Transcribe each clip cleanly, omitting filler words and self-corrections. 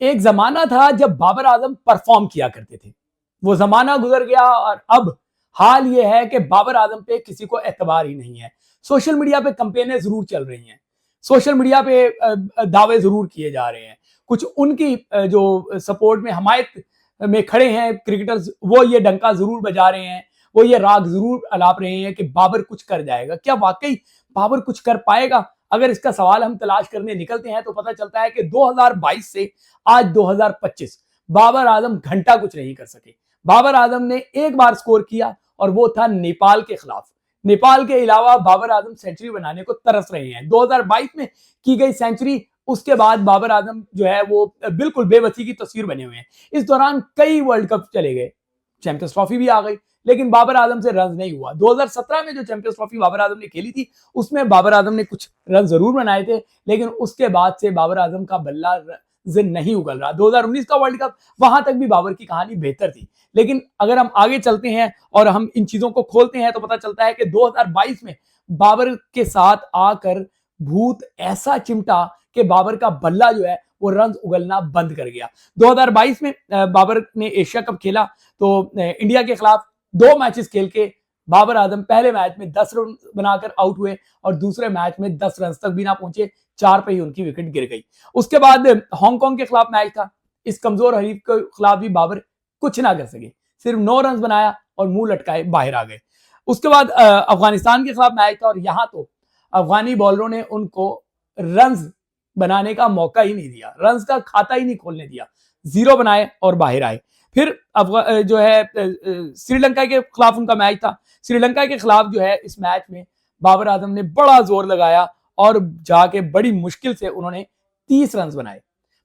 एक जमाना था जब बाबर आजम परफॉर्म किया करते थे, वो जमाना गुजर गया और अब हाल ये है कि बाबर आजम पे किसी को एतबार ही नहीं है। सोशल मीडिया पे कंपेनें जरूर चल रही हैं, सोशल मीडिया पे दावे जरूर किए जा रहे हैं, कुछ उनकी जो सपोर्ट में हमायत में खड़े हैं क्रिकेटर्स, वो ये डंका जरूर बजा रहे हैं, वो ये राग जरूर अलाप रहे हैं कि बाबर कुछ कर जाएगा। क्या वाकई बाबर कुछ कर पाएगा? अगर इसका सवाल हम तलाश करने निकलते हैं तो पता चलता है कि 2022 से आज 2025 बाबर आजम घंटा कुछ नहीं कर सके। बाबर आजम ने एक बार स्कोर किया और वो था नेपाल के खिलाफ। नेपाल के अलावा बाबर आजम सेंचुरी बनाने को तरस रहे हैं। 2022 में की गई सेंचुरी, उसके बाद बाबर आजम जो है वो बिल्कुल बेबसी की तस्वीर बने हुए हैं। इस दौरान कई वर्ल्ड कप चले गए, चैंपियंस ट्रॉफी भी आ गई, लेकिन बाबर आजम से रन नहीं हुआ। 2017 में जो चैंपियंस ट्रॉफी बाबर आजम ने खेली थी, उसमें बाबर आजम ने कुछ रन जरूर बनाए थे, लेकिन उसके बाद से बाबर आजम का बल्ला नहीं उगल रहा। 2019 का वर्ल्ड कप, वहां तक भी बाबर की कहानी बेहतर थी, लेकिन अगर हम आगे चलते हैं और हम इन चीजों को खोलते हैं तो पता चलता है कि 2022 में बाबर के साथ आकर भूत ऐसा चिमटा कि बाबर का बल्ला जो है वो रन उगलना बंद कर गया। 2022 में बाबर ने एशिया कप खेला तो इंडिया के खिलाफ 2 मैचेस खेल के बाबर आजम पहले मैच में 10 रन बनाकर आउट हुए और दूसरे मैच में 10 रन तक भी ना पहुंचे, 4 पे ही उनकी विकेट गिर गई। उसके बाद हांगकांग के खिलाफ मैच था, इस कमजोर हरीफ के खिलाफ भी बाबर कुछ ना कर सके, सिर्फ 9 रन बनाया और मुंह लटकाए बाहर आ गए। उसके बाद अफगानिस्तान के खिलाफ मैच था और यहां तो अफगानी बॉलरों ने उनको रन बनाने का मौका ही नहीं दिया, रन का खाता ही नहीं खोलने दिया, 0 बनाए और बाहर आए। फिर जो है श्रीलंका के खिलाफ उनका मैच था, श्रीलंका के खिलाफ जो है इस मैच में बाबर आजम ने बड़ा जोर लगाया और जाके बड़ी मुश्किल से उन्होंने 30 रन बनाए।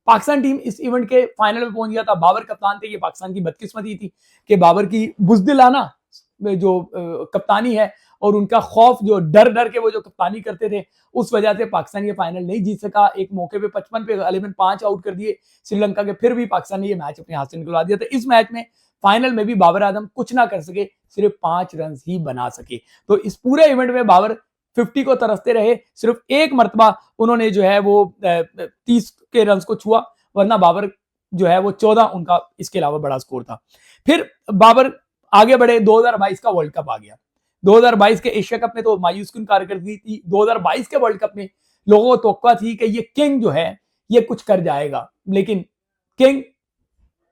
पाकिस्तान टीम इस इवेंट के फाइनल में पहुंच गया था, बाबर कप्तान थे। ये पाकिस्तान की बदकिस्मती थी कि बाबर की बुजदिलाना जो कप्तानी है और उनका खौफ, जो डर डर के वो जो कप्तानी करते थे, उस वजह से पाकिस्तान ये फाइनल नहीं जीत सका। एक मौके पे 55 पे गालिबन 5 आउट कर दिए श्रीलंका के, फिर भी पाकिस्तान ने ये मैच अपने हाथ से निकलवा दिया था। इस मैच में फाइनल में भी बाबर आजम कुछ ना कर सके, सिर्फ 5 रन ही बना सके। तो इस पूरे इवेंट में बाबर 50 को तरसते रहे, सिर्फ एक मरतबा उन्होंने जो है वो 30 के रन को छुआ, वरना बाबर जो है वो 14 उनका इसके अलावा बड़ा स्कोर था। फिर बाबर आगे बढ़े, 2022 का वर्ल्ड कप आ गया। 2022 के एशिया कप में तो मायूसकुन कारकर्दगी थी, 2022 के वर्ल्ड कप में लोगों को तवक्कुआ थी कि ये किंग जो है ये कुछ कर जाएगा, लेकिन किंग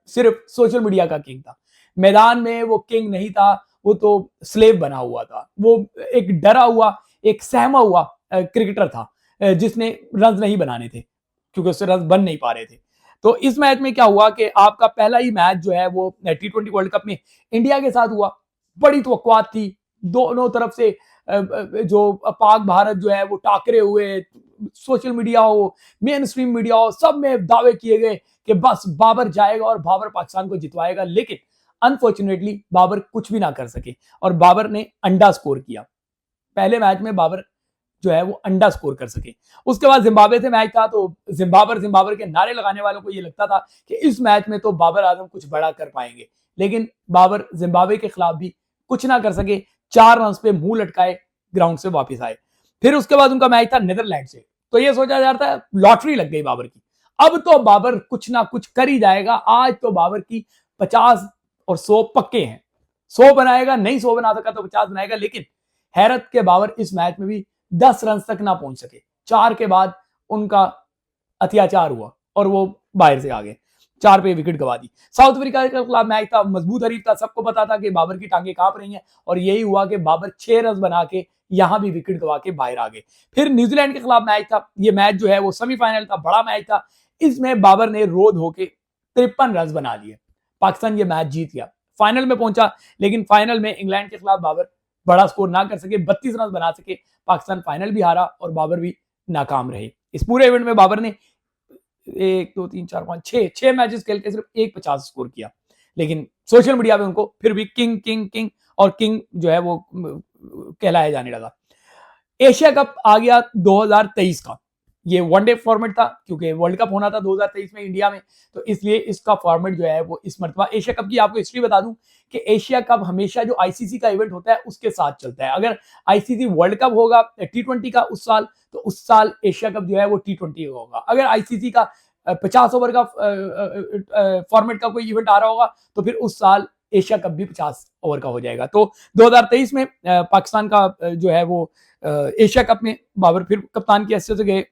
सिर्फ सोशल मीडिया का किंग था, मैदान में वो किंग नहीं था, वो तो स्लेव बना हुआ था। वो एक डरा हुआ, एक सहमा हुआ क्रिकेटर था जिसने रन नहीं बनाने थे क्योंकि उससे रन बन नहीं पा रहे थे। तो इस मैच में क्या हुआ कि आपका पहला ही मैच जो है वो T20 वर्ल्ड कप में इंडिया के साथ हुआ। बड़ी तवक्कुआत थी दोनों तरफ से, जो पाक भारत जो है वो टाकरे हुए, सोशल मीडिया हो, मेन स्ट्रीम मीडिया हो, सब में दावे किए गए कि बस बाबर जाएगा और बाबर पाकिस्तान को जितवाएगा, लेकिन अनफॉर्चुनेटली बाबर कुछ भी ना कर सके और बाबर ने अंडा स्कोर किया। पहले मैच में बाबर जो है वो अंडा स्कोर कर सके। उसके बाद जिम्बाब्वे से मैच था तो जिम्बाबर के नारे लगाने वालों को ये लगता था कि इस मैच में तो बाबर आजम कुछ बड़ा कर पाएंगे, लेकिन बाबर जिम्बाब्वे के खिलाफ भी कुछ ना कर सके, 4 रन पे मुंह लटकाए ग्राउंड से वापस आए। फिर उसके बाद उनका मैच था नीदरलैंड से, तो ये सोचा जा रहा था लॉटरी लग गई बाबर की, अब तो बाबर कुछ ना कुछ कर ही जाएगा। आज तो बाबर की 50 और 100 पक्के हैं, 100 बनाएगा, नहीं 100 बना सका तो 50 बनाएगा। लेकिन हैरत के बाबर इस मैच में भी 10 रन तक ना पहुंच सके, 4 के बाद उनका अत्याचार हुआ और वो बाहर से आ गए, 4 पे विकेट गवा दी। साउथ अफ्रीका के खिलाफ मैच था, मजबूत हरीफ था, सबको पता था कि बाबर की टांगे कांप रही हैं और यही हुआ कि बाबर 6 रन बना के यहां भी विकेट गवा के बाहर आ गए। फिर न्यूजीलैंड के खिलाफ मैच था, ये मैच जो है वो सेमीफाइनल था, बड़ा मैच था। इसमें बाबर ने रोध होके 53 रन बना लिए, पाकिस्तान ये मैच जीत गया, फाइनल में पहुंचा। लेकिन फाइनल में इंग्लैंड के खिलाफ बाबर बड़ा स्कोर ना कर सके, 32 रन बना सके, पाकिस्तान फाइनल भी हारा और बाबर भी नाकाम रहे। इस पूरे इवेंट में बाबर ने 1 2 3 4 5 6 मैचेस खेल के सिर्फ 150 स्कोर किया, लेकिन सोशल मीडिया पे उनको फिर भी किंग किंग किंग और किंग जो है वो कहलाया जाने लगा। एशिया कप आ गया 2023 का, ये वनडे फॉर्मेट था क्योंकि वर्ल्ड कप होना था 2023 में इंडिया में, तो इसलिए इसका फॉर्मेट जो है वो इस मरतबा एशिया कप की आपको हिस्ट्री बता दूं कि एशिया कप हमेशा जो आईसीसी का इवेंट होता है उसके साथ चलता है। अगर आईसीसी वर्ल्ड कप होगा T20 का उस साल, तो उस साल एशिया कप जो है वो T20 होगा। अगर आईसीसी का 50 ओवर का फॉर्मेट का कोई इवेंट आ रहा होगा तो फिर उस साल एशिया कप भी 50 ओवर का हो जाएगा। तो 2023 में पाकिस्तान का जो है वो एशिया कप में बाबर फिर कप्तान की हैसियत से गए।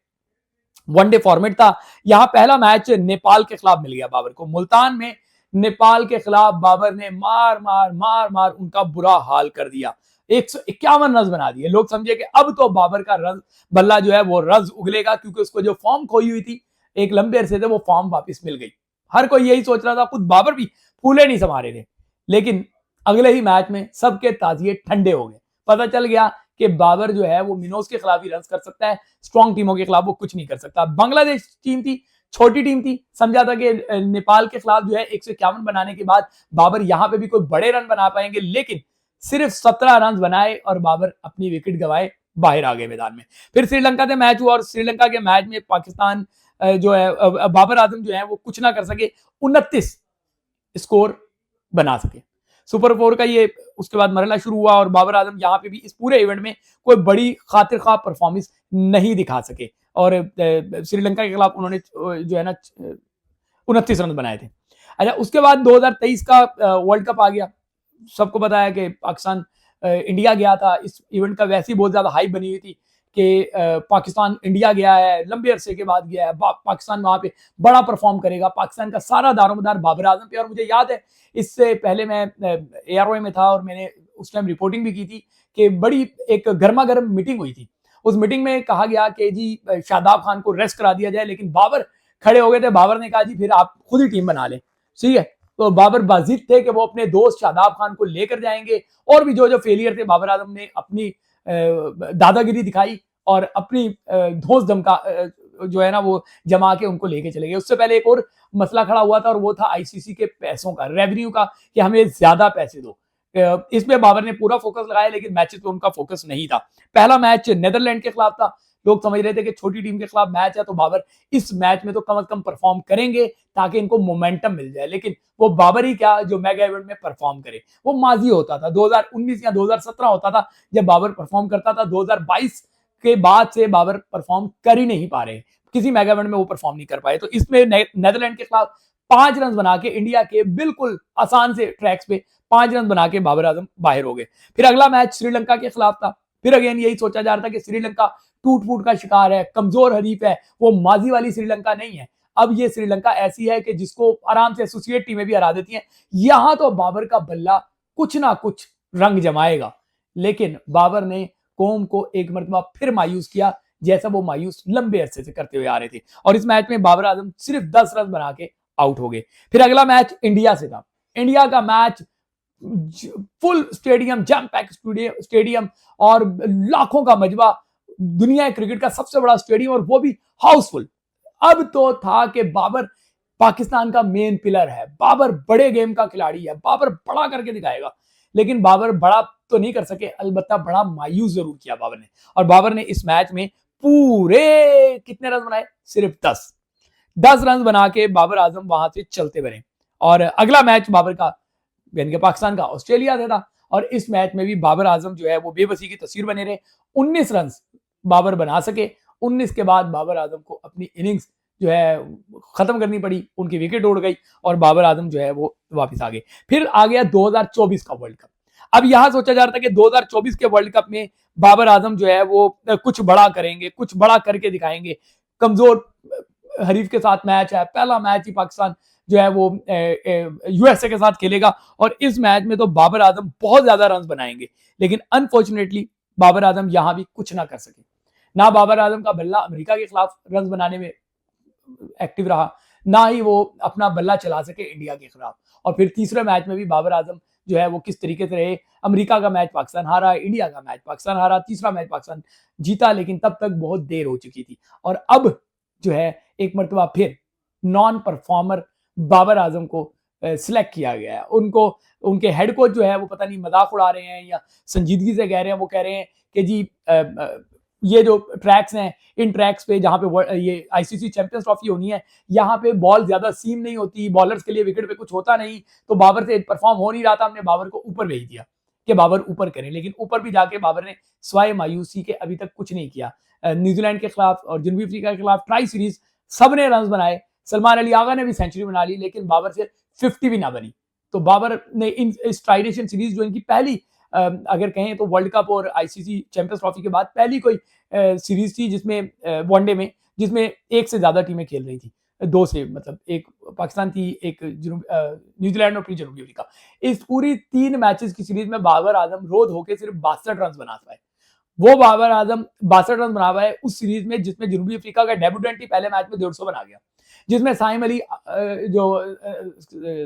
वनडे फॉर्मेट था। यहां पहला मैच नेपाल के खिलाफ मिल गया बाबर को। मुल्तान में नेपाल के खिलाफ बाबर ने मार मार मार मार उनका बुरा हाल कर दिया। 151 रन बना दिए। लोग समझे कि अब तो बाबर का रन बल्ला जो है वो रज उगलेगा, क्योंकि उसको जो फॉर्म खोई हुई थी एक लंबे अरसे से, वो फॉर्म वापस मिल गई। हर कोई यही सोच रहा था, खुद बाबर भी फूले नहीं समा रहे थे। लेकिन अगले ही मैच में सबके ताजिए ठंडे हो गए। पता चल गया कि बाबर जो है वो मिनोज के खिलाफ ही रन कर सकता है, स्ट्रॉन्ग टीमों के खिलाफ वो कुछ नहीं कर सकता। बांग्लादेश टीम थी, छोटी टीम थी, समझा था कि नेपाल के खिलाफ जो है 151 बनाने के बाद बाबर यहां पे भी कोई बड़े रन बना पाएंगे, लेकिन सिर्फ 17 रन बनाए और बाबर अपनी विकेट गंवाए बाहर आ गए मैदान में। फिर श्रीलंका से मैच हुआ और श्रीलंका के मैच में पाकिस्तान जो है बाबर आजम जो है वो कुछ ना कर सके, 29 स्कोर बना सके। सुपर 4 का ये उसके बाद मरहला शुरू हुआ और बाबर आजम यहां पे भी इस पूरे इवेंट में कोई बड़ी खातिर खा परफॉर्मेंस नहीं दिखा सके और श्रीलंका के खिलाफ उन्होंने जो है ना 29 रन बनाए थे। अच्छा, उसके बाद 2023 का वर्ल्ड कप आ गया। सबको पता है कि पाकिस्तान इंडिया गया था। इस इवेंट का वैसे ही बहुत ज्यादा हाइप बनी हुई थी कि पाकिस्तान इंडिया गया है, लंबे अरसे के बाद गया है, पाकिस्तान वहां पे बड़ा परफॉर्म करेगा। पाकिस्तान का सारा दारोमदार बाबर आजम पे। और मुझे याद है इससे पहले मैं AROA में था और मैंने उस टाइम रिपोर्टिंग भी की थी कि बड़ी एक गर्मा गर्म मीटिंग हुई थी। उस मीटिंग में कहा गया कि जी शादाब खान को रेस्ट करा दिया जाए, लेकिन बाबर खड़े हो गए थे। बाबर ने कहा जी फिर आप खुद ही टीम बना लें, ठीक है। तो बाबर बाजिद थे कि वो अपने दोस्त शादाब खान को लेकर जाएंगे और भी जो जो फेलियर थे बाबर आजम ने अपनी दादागिरी दिखाई और अपनी धौंस धमका जो है ना वो जमा के उनको लेके चले गए। उससे पहले एक और मसला खड़ा हुआ था और वो था ICC के पैसों का, रेवेन्यू का, कि हमें ज्यादा पैसे दो। इसमें बाबर ने पूरा फोकस लगाया, लेकिन मैचेस पे उनका फोकस नहीं था। पहला मैच नीदरलैंड के खिलाफ था। लोग समझ रहे थे कि छोटी टीम के खिलाफ मैच है तो बाबर इस मैच में तो कम से कम परफॉर्म करेंगे ताकि इनको मोमेंटम मिल जाए। लेकिन वो बाबर ही क्या जो मेगा इवेंट में परफॉर्म करे, वो माजी होता था। 2019 या 2017 होता था जब बाबर परफॉर्म करता था। 2022 के बाद से बाबर परफॉर्म कर ही नहीं पा रहे, किसी मेगा इवेंट में वो परफॉर्म नहीं कर पाए। तो इसमें नीदरलैंड के खिलाफ 5 रन बना के इंडिया के बिल्कुल आसान से ट्रैक्स पे 5 रन बना के बाबर आजम बाहर हो गए। फिर अगला मैच श्रीलंका के खिलाफ था। फिर अगेन यही सोचा जा रहा था कि श्रीलंका टूट फूट का शिकार है, कमजोर हरीफ है, वो माजी वाली श्रीलंका नहीं है। अब ये श्रीलंका ऐसी है कि जिसको आराम से एसोसिएट टीमें भी हरा देती हैं। यहां तो बाबर का बल्ला कुछ ना कुछ रंग जमाएगा, लेकिन बाबर ने कौम को एक मरतबा फिर मायूस किया, जैसा वो मायूस लंबे अरसे से करते हुए आ रहे थे। और इस मैच में बाबर आजम सिर्फ 10 रन बना के आउट हो गए। फिर अगला मैच इंडिया से था। इंडिया का match full stadium, jam pack stadium और लाखों का मजबा, दुनिया क्रिकेट का सबसे बड़ा स्टेडियम और वो भी हाउसफुल। अब तो था कि बाबर पाकिस्तान का मेन पिलर है, बाबर बड़े गेम का खिलाड़ी है, बाबर बड़ा करके दिखाएगा। लेकिन बाबर बड़ा तो नहीं कर सके, अलबत्ता बड़ा मायूस जरूर किया बाबर ने। और बाबर ने इस मैच में पूरे कितने रन बनाए? सिर्फ 10 रन बना के बाबर आजम वहां से चलते बने। और अगला मैच बाबर का यानी कि पाकिस्तान का ऑस्ट्रेलिया से था और इस मैच में भी बाबर आजम जो है वो बेबसी की तस्वीर बने रहे। 19 रन बाबर बना सके। 19 के बाद बाबर आजम को अपनी इनिंग्स जो है खत्म करनी पड़ी, उनकी विकेट उड़ गई और बाबर आजम जो है वो वापस आ गए। फिर आ गया 2024 का वर्ल्ड कप। अब यहां सोचा जा रहा था कि 2024 के वर्ल्ड कप में बाबर आजम जो है वो कुछ बड़ा करेंगे, कुछ बड़ा करके दिखाएंगे। कमजोर हरीफ के साथ मैच है, पहला मैच ही पाकिस्तान जो है वो USA के साथ खेलेगा और इस मैच में तो बाबर आजम बहुत ज्यादा रन बनाएंगे। लेकिन अनफॉर्चुनेटली बाबर आजम यहां भी कुछ ना कर सके। ना बाबर आजम का बल्ला अमेरिका के खिलाफ रन बनाने में एक्टिव रहा, ना ही वो अपना बल्ला चला सके इंडिया के खिलाफ। और फिर तीसरे मैच में भी बाबर आजम जो है वो किस तरीके से रहे। अमेरिका का मैच पाकिस्तान हारा, इंडिया का मैच पाकिस्तान हारा, तीसरा मैच पाकिस्तान जीता, लेकिन तब तक बहुत देर हो चुकी थी। और अब जो है एक मरतबा फिर नॉन परफॉर्मर बाबर आजम को सिलेक्ट किया गया है। उनको उनके हेड कोच जो है वो पता नहीं मजाक उड़ा रहे हैं या संजीदगी से कह रहे हैं। वो कह रहे हैं कि जी ये जो ट्रैक्स हैं, इन ट्रैक्स पे जहाँ पे ये ICC चैंपियंस ट्रॉफी होनी है, यहाँ पे बॉल ज्यादा सीम नहीं होती, बॉलर्स के लिए विकेट पे कुछ होता नहीं, तो बाबर से परफॉर्म हो नहीं रहा था। हमने बाबर को ऊपर भेज दिया कि बाबर ऊपर करें, लेकिन ऊपर भी जाके बाबर ने स्वाय मायूसी के अभी तक कुछ नहीं किया। न्यूजीलैंड के खिलाफ और जनूबी अफ्रीका के खिलाफ ट्राई सीरीज सबने रन बनाए, सलमान अली आगा ने भी सेंचुरी बना ली, लेकिन बाबर से 50 भी ना बनी। तो बाबर ने इस ट्राई नेशन सीरीज जो इनकी पहली अगर कहें तो वर्ल्ड कप और आईसीसी चैंपियंस ट्रॉफी के बाद पहली कोई सीरीज थी जिसमें वनडे में जिसमें एक से ज्यादा टीमें खेल रही थी, दो से मतलब एक पाकिस्तान थी, एक न्यूजीलैंड और फिर जनूबी अफ्रीका। इस पूरी 3 मैचेस की सीरीज में बाबर आजम रोध होकर सिर्फ 62 रन बना पाए। वो बाबर आजम 62 रन बना पाए उस सीरीज में जिसमें जनूबी अफ्रीका का डेब्यूटेंट ही पहले मैच में 150 बना गया, जिसमें साइम अली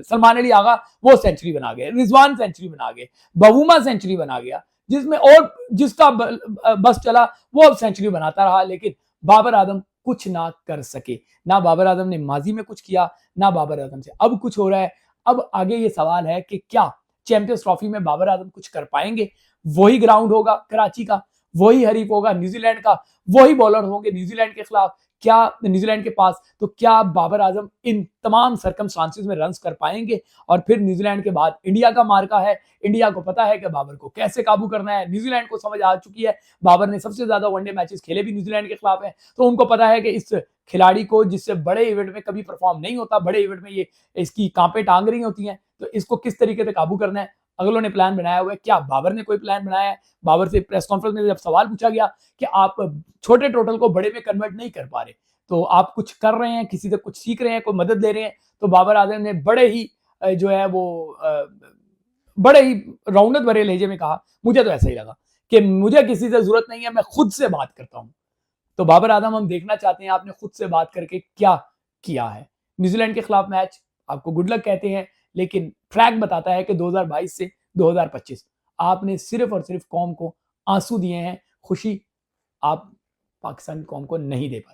सलमान अली आगा वो सेंचुरी बना गए, रिजवान सेंचुरी बना गए, बवूमा सेंचुरी बना गया, जिसमें और जिसका बस चला वो अब सेंचुरी बनाता रहा, लेकिन बाबर आजम कुछ ना कर सके। ना बाबर आजम ने माजी में कुछ किया, ना बाबर आजम से अब कुछ हो रहा है। अब आगे ये सवाल है कि क्या चैंपियंस ट्रॉफी में बाबर आजम कुछ कर पाएंगे? वही ग्राउंड होगा कराची का, वही हरीफ होगा न्यूजीलैंड का, वही बॉलर होंगे न्यूजीलैंड के खिलाफ, क्या न्यूजीलैंड के पास, तो क्या बाबर आजम इन तमाम सर्कमस्टांसेस में रन्स कर पाएंगे? और फिर न्यूजीलैंड के बाद इंडिया का मार्का है, इंडिया को पता है कि बाबर को कैसे काबू करना है, न्यूजीलैंड को समझ आ चुकी है, बाबर ने सबसे ज्यादा वनडे मैचेस खेले भी न्यूजीलैंड के खिलाफ है, तो उनको पता है कि इस खिलाड़ी को जिससे बड़े इवेंट में कभी परफॉर्म नहीं होता, बड़े इवेंट में ये इसकी कांपे टांग रही होती हैं, तो इसको किस तरीके से काबू करना है अगलों ने प्लान बनाया हुआ है। क्या बाबर ने कोई प्लान बनाया है? बाबर से प्रेस कॉन्फ्रेंस में जब सवाल पूछा गया कि आप छोटे टोटल को बड़े में कन्वर्ट नहीं कर पा रहे, तो आप कुछ कर रहे हैं, किसी से कुछ सीख रहे हैं, कोई मदद ले रहे हैं, तो बाबर आजम ने बड़े ही जो है वो बड़े ही रौनक भरे लहजे में कहा, मुझे तो ऐसा ही लगा कि मुझे किसी से जरूरत नहीं है, मैं खुद से बात करता हूं। तो बाबर आजम हम देखना चाहते हैं आपने खुद से बात करके क्या किया है। न्यूजीलैंड के खिलाफ मैच आपको गुड लक कहते हैं, लेकिन ट्रैक बताता है कि 2022 से 2025 आपने सिर्फ और सिर्फ कौम को आंसू दिए हैं, खुशी आप पाकिस्तान कौम को नहीं दे पाए।